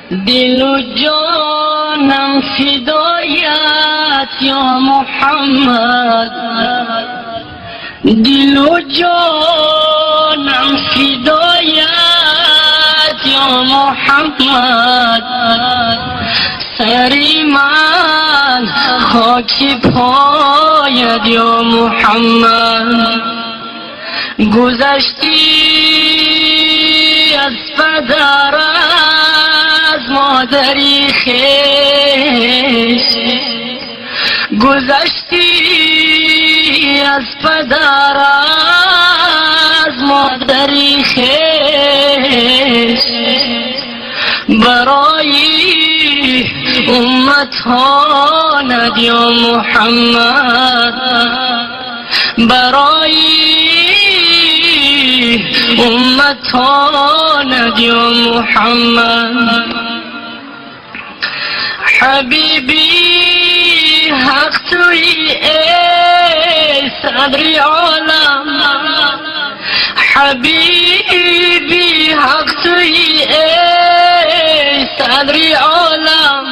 دل و جانم فدایت یا محمد، دل و جانم فدایت یا محمد، سری من خاک پایت یا محمد. گذشتی از پدر از مادری خویش، گذشتی از پدر از مادری خویش، برای امتانت یا محمد، برای امتانت یا محمد. حبیبی حق توی ای صدر عالم، حبیبی حق توی ای صدر عالم،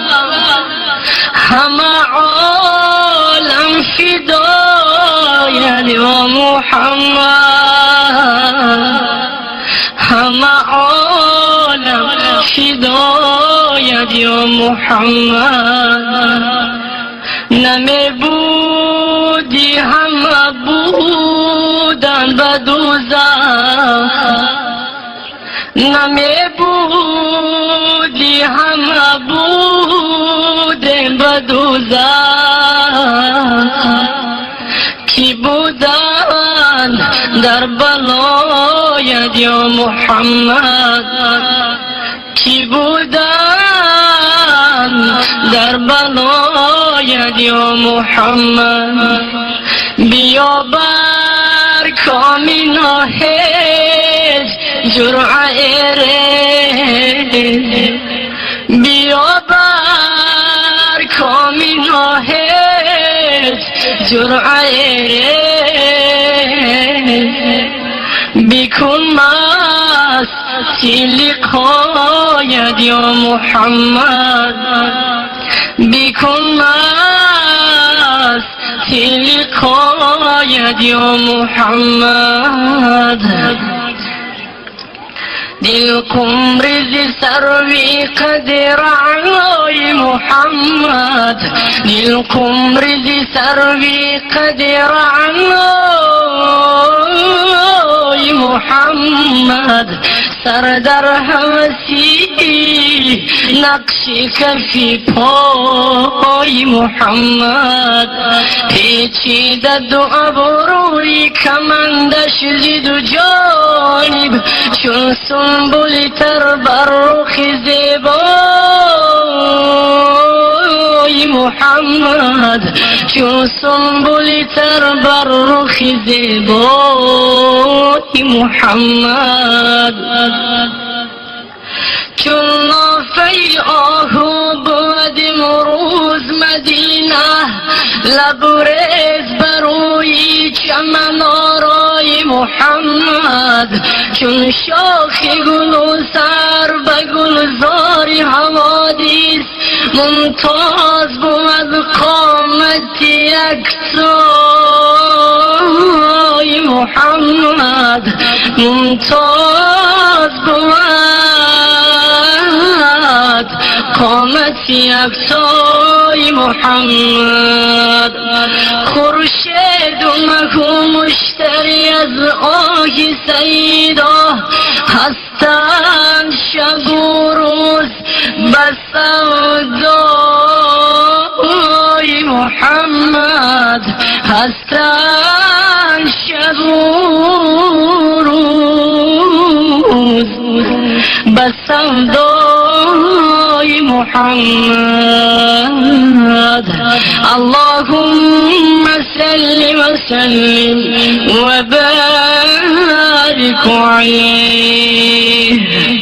همه عالم فدایت یا محمد، همه عالم فدایت یا محمد. نمی بودی همه بودن به دوزخ، نمی بودی همه بودن به دوزخ، کی بودن در بلایت یا محمد، کی بودن در بلایت یا محمد. بیا بر کامینا هیچ جرعه ریز، بیا بر کامینا هیچ جرعه ریز، بیکن مستی لقایت یا محمد، بیکن مستی لقایت یا محمد. دلكم رزق سروي قدر علي محمد، دلكم رزق سروي قدر علي محمد. سردر هوسی نقش کفی پای محمد، پیچیده دو ابروی کمندش زید و جانب، چون سنبولی تر بر رخ زیبای محمد، چون سنبولی تر بر رخ زیبای محمد. چون نافه آهو بود امروز مدینه، لبریز بروی چمن آرای محمد، چون شاخ گل و سر به گلزار حوادث، ممتاز بود قامت یکتای محمد، ممتاز بود قامت یکتای محمد. خورشید و مه مشتری از آه سیدا، هستند شب و روز به سودای محمد، هستند شب و روز به سودای محمد. اللهم صل وسلم وبارك عليه.